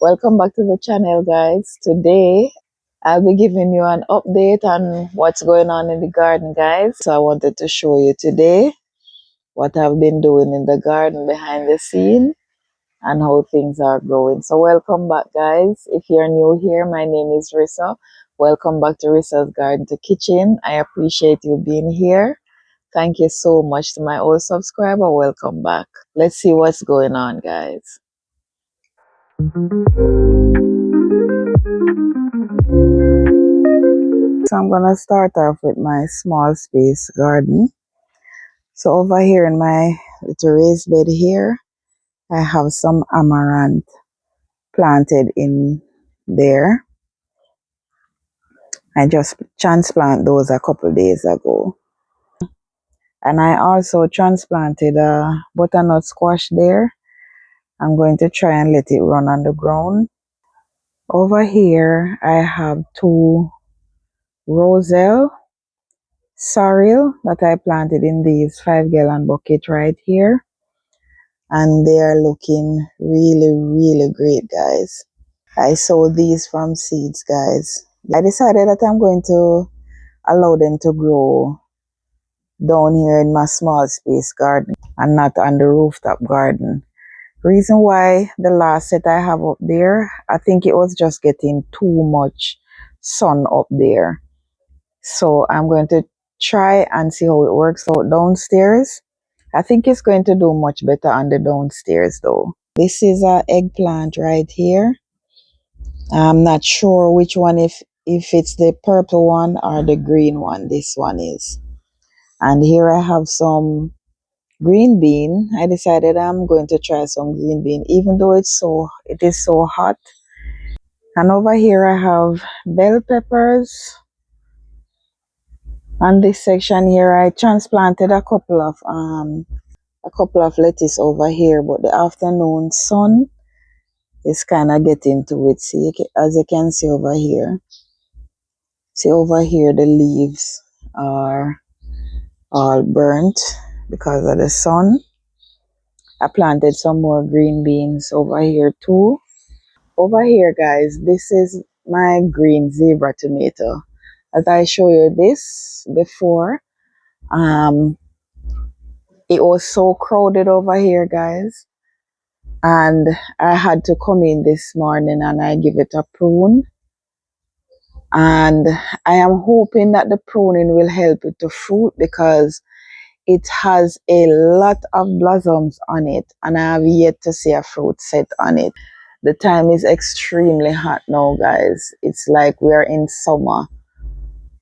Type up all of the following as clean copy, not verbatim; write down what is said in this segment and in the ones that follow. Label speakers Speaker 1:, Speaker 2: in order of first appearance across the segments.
Speaker 1: Welcome back to the channel, guys. Today I'll be giving you an update on what's going on in the garden, guys. So I wanted to show you today what I've been doing in the garden behind the scene and how things are growing. So welcome back, guys. If you're new here, my name is Rissa. Welcome back to Rissa's Garden to Kitchen. I appreciate you being here. Thank you so much to my old subscriber. Welcome back. Let's see what's going on, guys. So I'm gonna start off with my small space garden. So over here in my little raised bed here, I have some amaranth planted in there. I just transplanted those a couple days ago. And I also transplanted a butternut squash there. I'm going to try and let it run on the ground. Over here, I have two roselle sorrel that I planted in these 5-gallon bucket right here. And they are looking really great, guys. I sowed these from seeds, guys. I decided that I'm going to allow them to grow down here in my small space garden and not on the rooftop garden. Reason why the last set I have up there, I think it was just getting too much sun up there. So I'm going to try and see how it works out downstairs. I think it's going to do much better on the downstairs though. This is an eggplant right here. I'm not sure which one, if it's the purple one or the green one. This one is. And here I have some green bean. I decided I'm going to try some green bean, even though it is so hot. And over here I have bell peppers. On this section here, I transplanted a couple of lettuce over here, but the afternoon sun is kind of getting to it. See, as you can see over here. See over here, the leaves are all burnt because of the sun. I planted some more green beans over here too. Over here, guys, this is my green zebra tomato. As I show you this before, it was so crowded over here, guys. And I had to come in this morning and I give it a prune. And I am hoping that the pruning will help it to fruit because it has a lot of blossoms on it. And I have yet to see a fruit set on it. The time is extremely hot now, guys. It's like we're in summer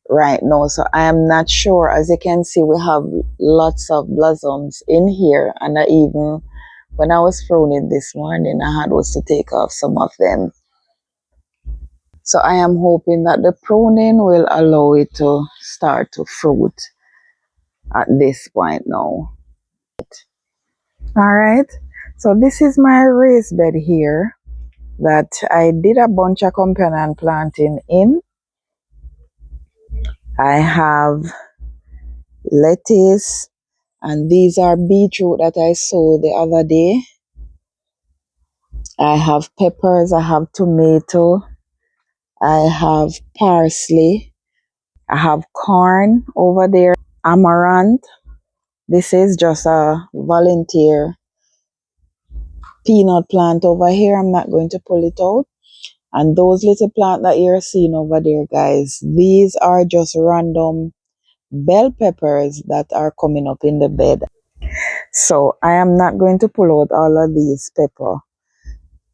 Speaker 1: right now. So I am not sure. As you can see, we have lots of blossoms in here. And even when I was pruning this morning, I had to take off some of them. So I am hoping that the pruning will allow it to start to fruit at this point now. All right. So this is my raised bed here that I did a bunch of companion planting in. I have lettuce, and these are beetroot that I sowed the other day. I have peppers, I have tomato, I have parsley, I have corn over there, amaranth. This is just a volunteer peanut plant over here. I'm not going to pull it out. And those little plants that you're seeing over there, guys, these are just random bell peppers that are coming up in the bed. So I am not going to pull out all of these pepper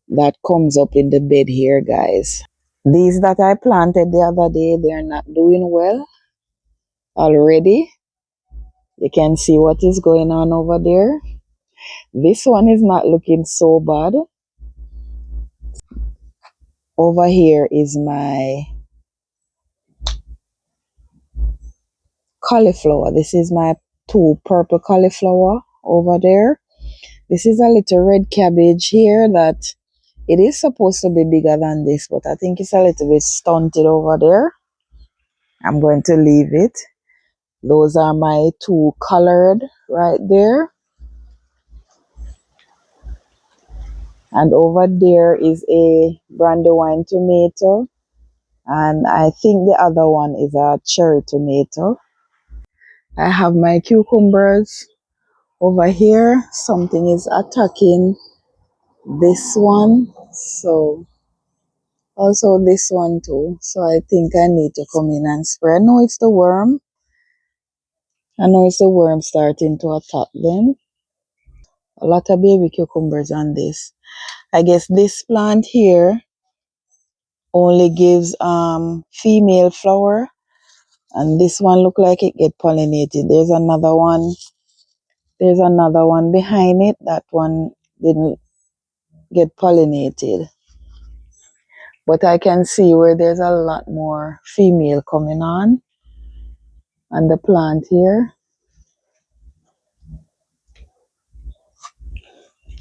Speaker 1: that comes up in the bed here, guys. These that I planted the other day, they are not doing well already. You can see what is going on over there. This one is not looking so bad. Over here is my cauliflower. This is my two purple cauliflower over there. This is a little red cabbage here that it is supposed to be bigger than this, but I think it's a little bit stunted over there. I'm going to leave it. Those are my two colored right there. And over there is a brandywine tomato. And I think the other one is a cherry tomato. I have my cucumbers over here. Something is attacking this one. So also this one too. So I think I need to come in and spray. I know it's the worm. I know it's the worm starting to attack them. A lot of baby cucumbers on this. I guess this plant here only gives female flower, and this one look like it get pollinated. There's another one. There's another one behind it. That one didn't get pollinated. But I can see where there's a lot more female coming on the plant here.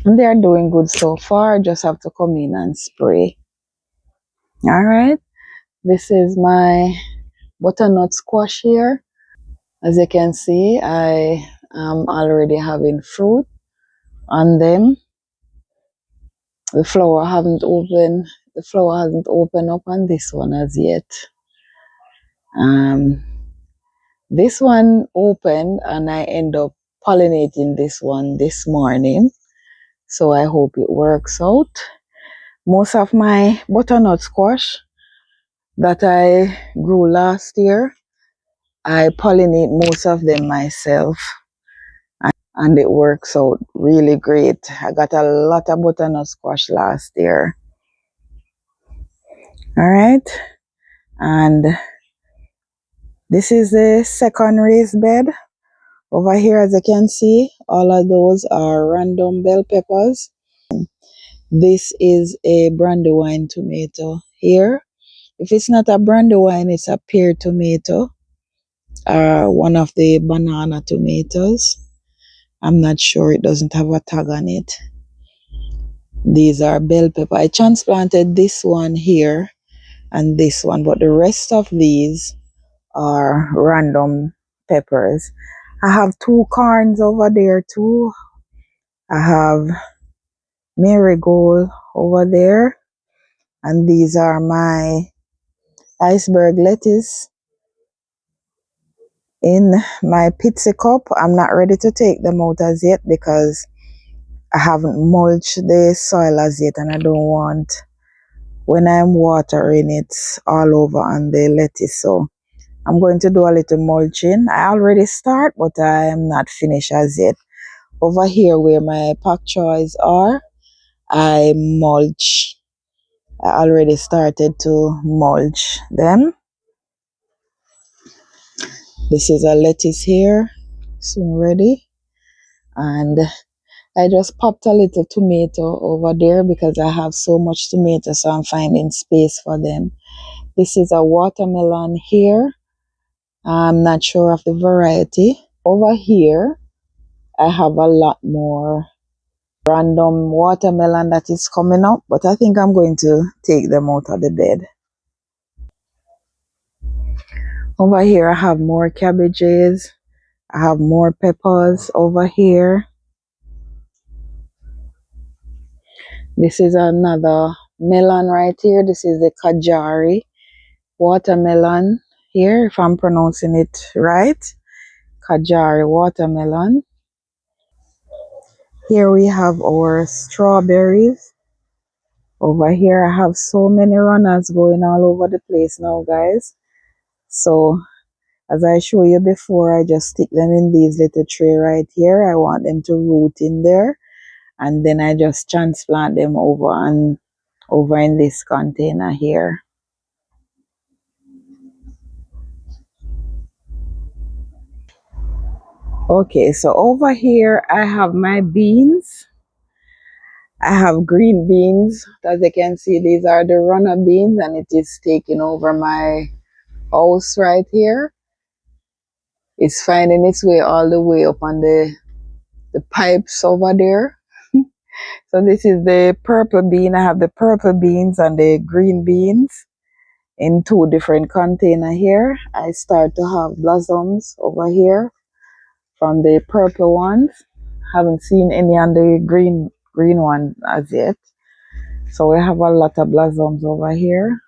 Speaker 1: And they're doing good so far. Just have to come in and spray. All right. This is my butternut squash here. As you can see, I am already having fruit on them. The flower hasn't opened. The flower hasn't opened up on this one as yet. This one opened and I end up pollinating this one this morning. So I hope it works out. Most of my butternut squash that I grew last year, I pollinate most of them myself. And it works out really great. I got a lot of butternut squash last year. All right. And this is the second raised bed. Over here, as you can see, all of those are random bell peppers. This is a brandywine tomato here. If it's not a brandywine, it's a pear tomato, one of the banana tomatoes. I'm not sure, it doesn't have a tag on it. These are bell pepper. I transplanted this one here and this one, but the rest of these are random peppers. I have two corns over there too. I have marigold over there, and these are my iceberg lettuce in my pizza cup. I'm not ready to take them out as yet because I haven't mulched the soil as yet, and I don't want when I'm watering it all over on the lettuce. So I'm going to do a little mulching. I already start, but I am not finished as yet. Over here where my pak choys are, I mulch. I already started to mulch them. This is a lettuce here, soon ready. And I just popped a little tomato over there because I have so much tomato, so I'm finding space for them. This is a watermelon here. I'm not sure of the variety. Over here, I have a lot more random watermelon that is coming up, but I think I'm going to take them out of the bed. Over here, I have more cabbages. I have more peppers over here. This is another melon right here. This is the Kajari watermelon here, if I'm pronouncing it right. Kajari watermelon. Here we have our strawberries. Over here, I have so many runners going all over the place now, guys. So, as I show you before, I just stick them in these little tray right here. I want them to root in there. And then I just transplant them over in this container here. Okay, so over here I have my beans. I have green beans. As you can see, these are the runner beans, and it is taking over my house right here. It's finding its way all the way up on the pipes over there. So this is the purple bean. I have the purple beans and the green beans in two different containers here. I start to have blossoms over here from the purple ones. Haven't seen any on the green one as yet. So we have a lot of blossoms over here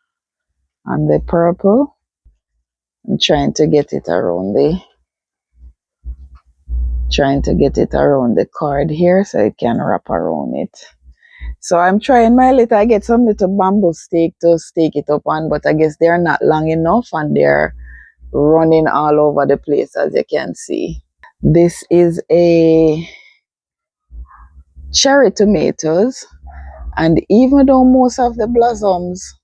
Speaker 1: and the purple. I'm trying to get it around the card here so it can wrap around it. So I'm trying I get some little bamboo stake to stake it up on, but I guess they're not long enough and they're running all over the place, as you can see. This is a cherry tomatoes, and even though most of the blossoms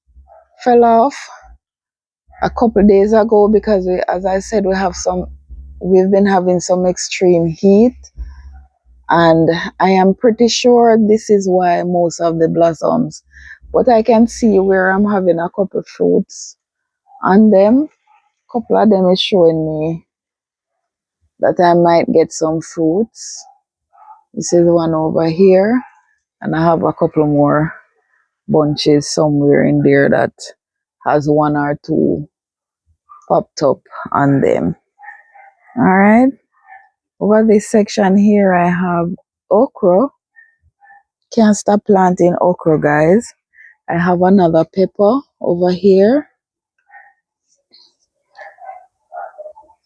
Speaker 1: fell off a couple days ago because as I said, we've been having some extreme heat, and I am pretty sure this is why most of the blossoms, but I can see where I'm having a couple fruits on them. A couple of them is showing me that I might get some fruits. This is one over here, and I have a couple more bunches somewhere in there that has one or two popped up on them. All right. Over this section here, I have okra. Can't stop planting okra, guys. I have another pepper over here.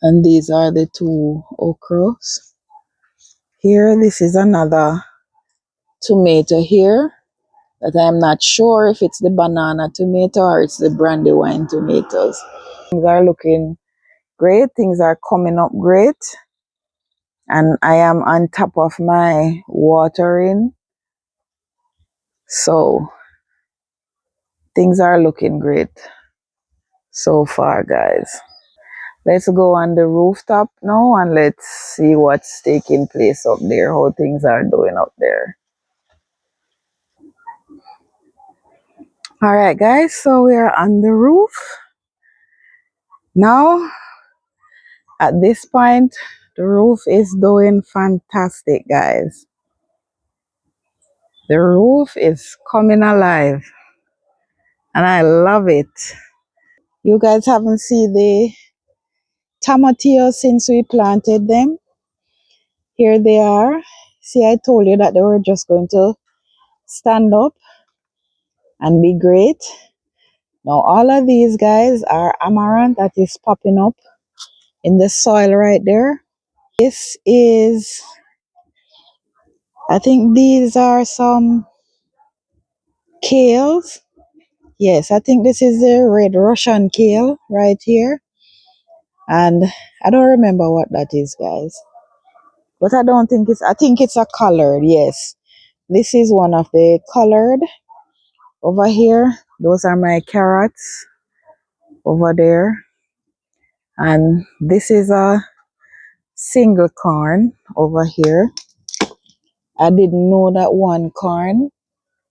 Speaker 1: And these are the two okras. Here, this is another tomato here that I'm not sure if it's the banana tomato or it's the brandywine tomatoes. Things are looking great. Things are coming up great. And I am on top of my watering. So things are looking great so far, guys. Let's go on the rooftop now and let's see what's taking place up there, how things are doing up there. All right, guys, so we are on the roof. Now, at this point, the roof is doing fantastic, guys. The roof is coming alive, and I love it. You guys haven't seen the tomatillos since we planted them. Here they are. See, I told you that they were just going to stand up and be great. Now, all of these guys are amaranth that is popping up in the soil right there. This is, I think these are some kales. Yes, I think this is the red Russian kale right here. And I don't remember what that is, guys. But I think it's a colored, yes. This is one of the colored over here. Those are my carrots over there. And this is a single corn over here. I didn't know that one corn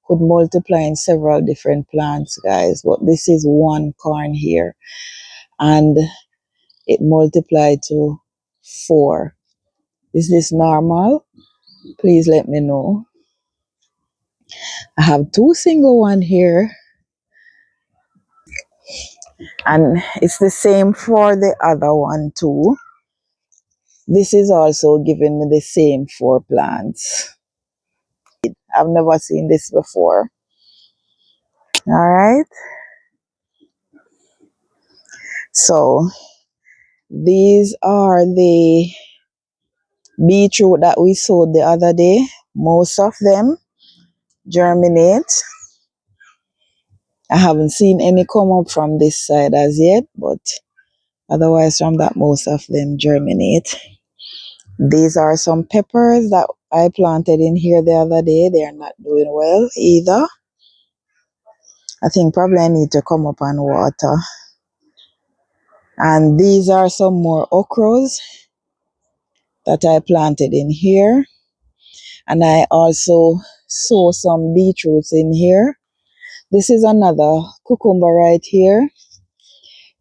Speaker 1: could multiply in several different plants, guys, but this is one corn here, and it multiplied to 4. Is this normal? Please let me know. I have 2 single one here, and it's the same for the other one too. This is also giving me the same 4 plants. I've never seen this before. All right. So these are the beetroot that we sowed the other day. Most of them germinate. I haven't seen any come up from this side as yet, but otherwise from that most of them germinate. These are some peppers that I planted in here the other day. They are not doing well either. I think probably I need to come up and water. And these are some more okras that I planted in here. And I also sow some beetroots in here. This is another cucumber right here.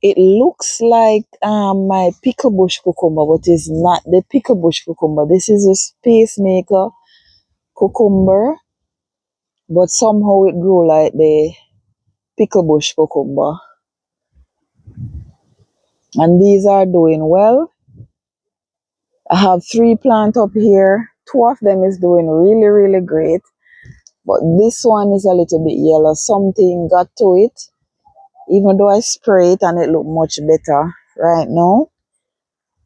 Speaker 1: It looks like my pickle bush cucumber, but it's not the pickle bush cucumber. This is a space maker cucumber, but somehow it grew like the pickle bush cucumber. And these are doing well. I have 3 plants up here. 2 of them is doing really, really great. But this one is a little bit yellow. Something got to it. Even though I spray it and it look much better right now.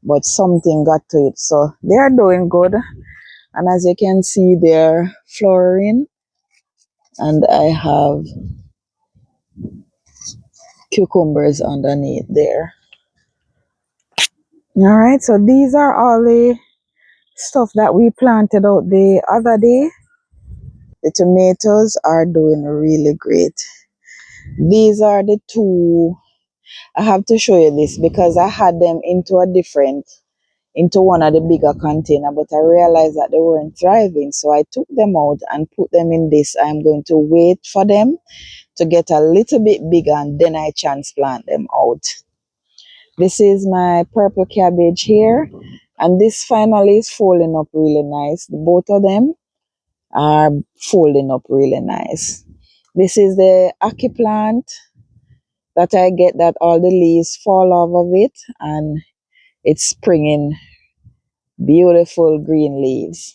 Speaker 1: But something got to it. So they are doing good. And as you can see, they're flowering. And I have cucumbers underneath there. All right, so these are all the stuff that we planted out the other day. The tomatoes are doing really great. These are the two. I have to show you this because I had them into one of the bigger container, but I realized that they weren't thriving. So I took them out and put them in this. I'm going to wait for them to get a little bit bigger and then I transplant them out. This is my purple cabbage here, and this finally is folding up really nice. Both of them are folding up really nice. This is the ackee plant that I get that all the leaves fall off of it and it's springing beautiful green leaves.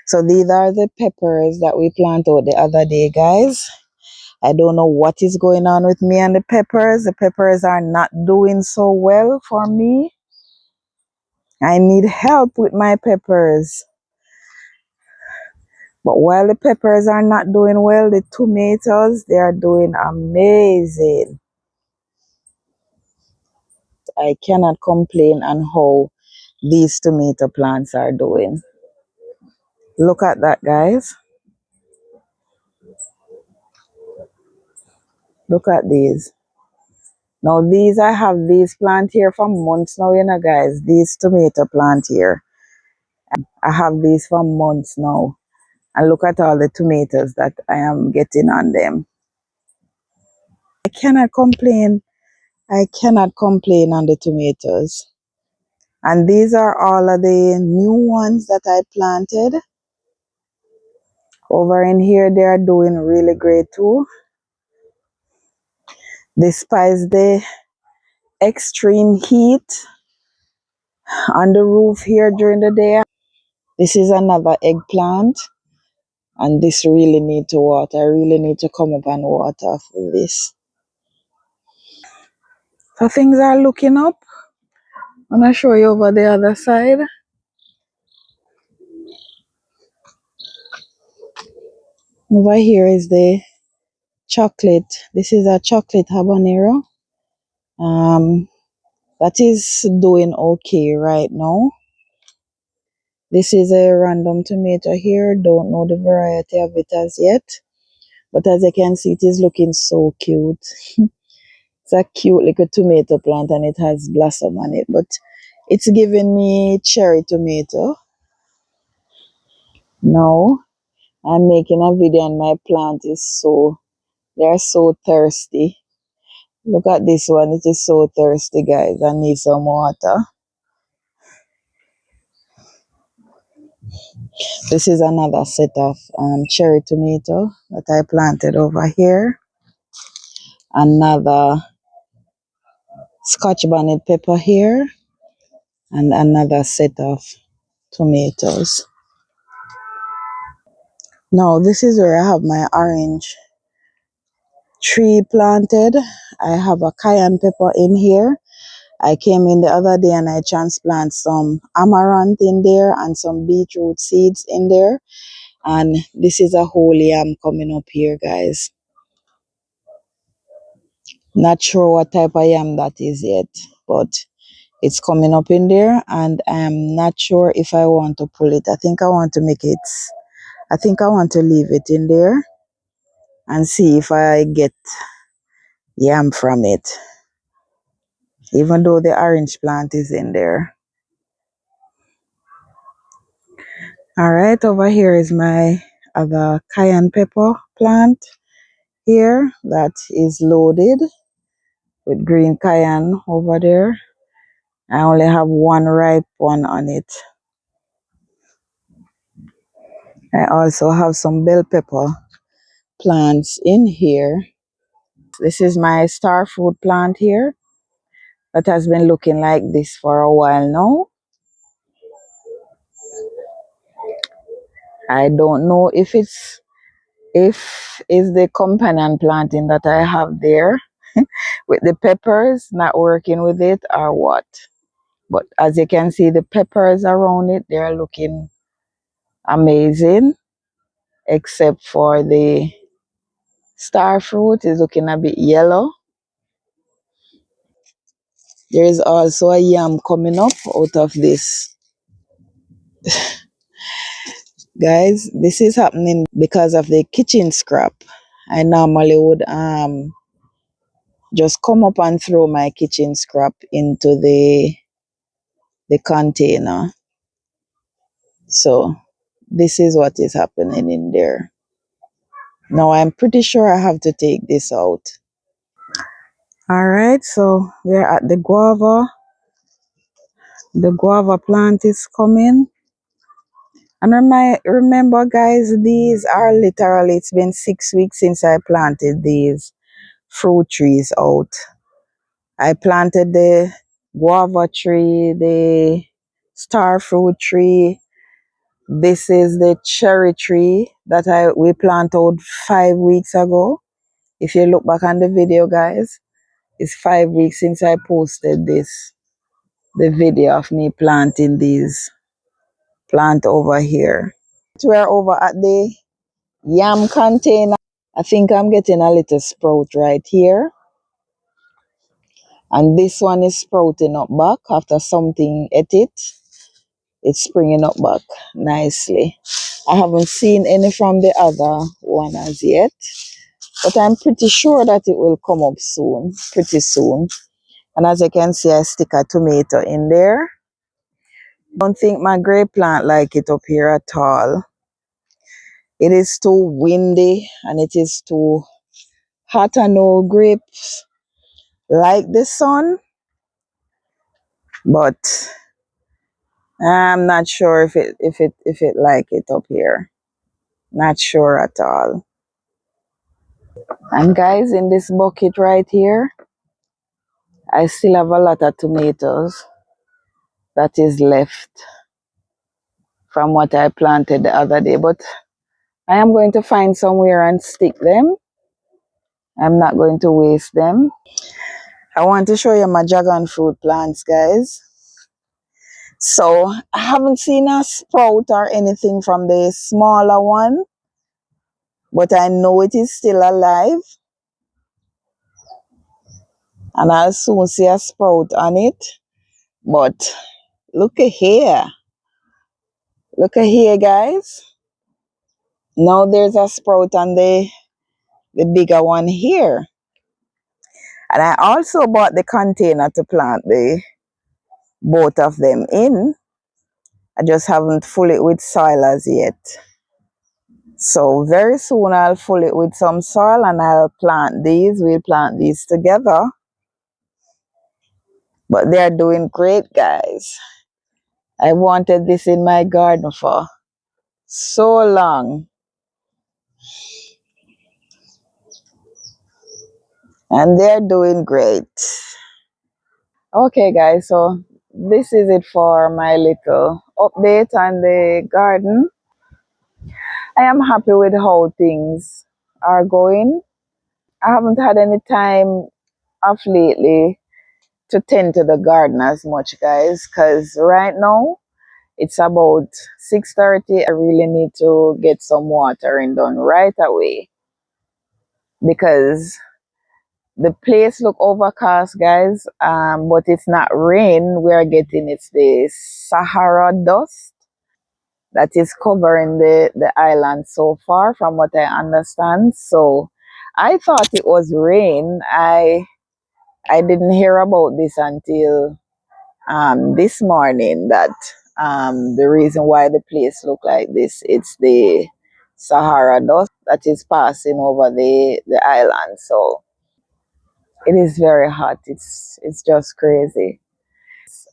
Speaker 1: So these are the peppers that we planted out the other day, guys. I don't know what is going on with me and the peppers. The peppers are not doing so well for me. I need help with my peppers. But while the peppers are not doing well, the tomatoes, they are doing amazing. I cannot complain on how these tomato plants are doing. Look at that, guys. Look at these. Now these, I have these plant here for months now, you know, guys. These tomato plant here. I have these for months now. And look at all the tomatoes that I am getting on them. I cannot complain. I cannot complain on the tomatoes. And these are all of the new ones that I planted. Over in here, they are doing really great too. Despite the extreme heat on the roof here during the day. This is another eggplant. And this really need to water. I really need to come up and water for this. So things are looking up. I'm going to show you over the other side. Over here is the chocolate. This is a chocolate habanero. That is doing okay right now. This is a random tomato here. Don't know the variety of it as yet. But as you can see, it is looking so cute. It's a cute little tomato plant and it has blossom on it. But it's giving me cherry tomato. Now I'm making a video and my plant is they're so thirsty. Look at this one. It is so thirsty, guys. I need some water. This is another set of cherry tomato that I planted over here. Another Scotch bonnet pepper here. And another set of tomatoes. Now this is where I have my orange tree planted. I have a cayenne pepper in here. I came in the other day and I transplanted some amaranth in there and some beetroot seeds in there. And this is a whole yam coming up here, guys. Not sure what type of yam that is yet, but it's coming up in there and I'm not sure if I want to pull it. I think I want to leave it in there and see if I get yam from it. Even though the orange plant is in there. Alright, over here is my other cayenne pepper plant here that is loaded with green cayenne over there. I only have one ripe one on it. I also have some bell pepper plants in here. This is my starfruit plant here that has been looking like this for a while now. I don't know if it's the companion planting that I have there with the peppers not working with it or what. But as you can see, the peppers around it, they're looking amazing, except for the starfruit is looking a bit yellow. There is also a yam coming up out of this. Guys, this is happening because of the kitchen scrap. I normally would just come up and throw my kitchen scrap into the container. So this is what is happening in there. Now I'm pretty sure I have to take this out. All right, so we're at the guava. The guava plant is coming. And remember guys, these are literally, it's been 6 weeks since I planted these fruit trees out. I planted the guava tree, the starfruit tree. This is the cherry tree that we planted out 5 weeks ago. If you look back on the video, guys, it's 5 weeks since I posted this. The video of me planting these plant over here. We're over at the yam container. I think I'm getting a little sprout right here. And this one is sprouting up back after something ate it. It's springing up back nicely. I haven't seen any from the other one as yet, but I'm pretty sure that it will come up soon, pretty soon. And as you can see, I stick a tomato in there. Don't think my grape plant like it up here at all. It is too windy and it is too hot. I know grapes like the sun, but I'm not sure if it like it up here. Not sure at all. And guys, in this bucket right here, I still have a lot of tomatoes that is left from what I planted the other day, but I am going to find somewhere and stick them. I'm not going to waste them. I want to show you my dragon fruit plants, guys. So I haven't seen a sprout or anything from the smaller one, but I know it is still alive. And I'll soon see a sprout on it. But look at here. Look at here, guys. Now there's a sprout on the bigger one here. And I also bought the container to plant both of them in. I just haven't full it with soil as yet. So very soon I'll fill it with some soil and I'll plant these. We'll plant these together. But they're doing great, guys. I wanted this in my garden for so long. And they're doing great. Okay, guys, so this is it for my little update on the garden. I am happy with how things are going. I haven't had any time off lately to tend to the garden as much, guys, because right now it's about 6:30. I really need to get some watering done right away because the place look overcast, guys, but it's not rain we're getting. It's the Sahara dust that is covering the island so far, from what I understand. So I thought it was rain. I didn't hear about this until this morning, that the reason why the place look like this, it's the Sahara dust that is passing over the island. So it is very hot. It's just crazy.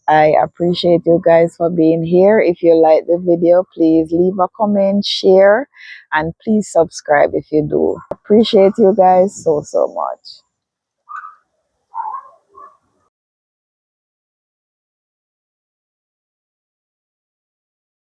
Speaker 1: I appreciate you guys for being here. If you like the video, please leave a comment, share, and please subscribe if you do. Appreciate you guys so much.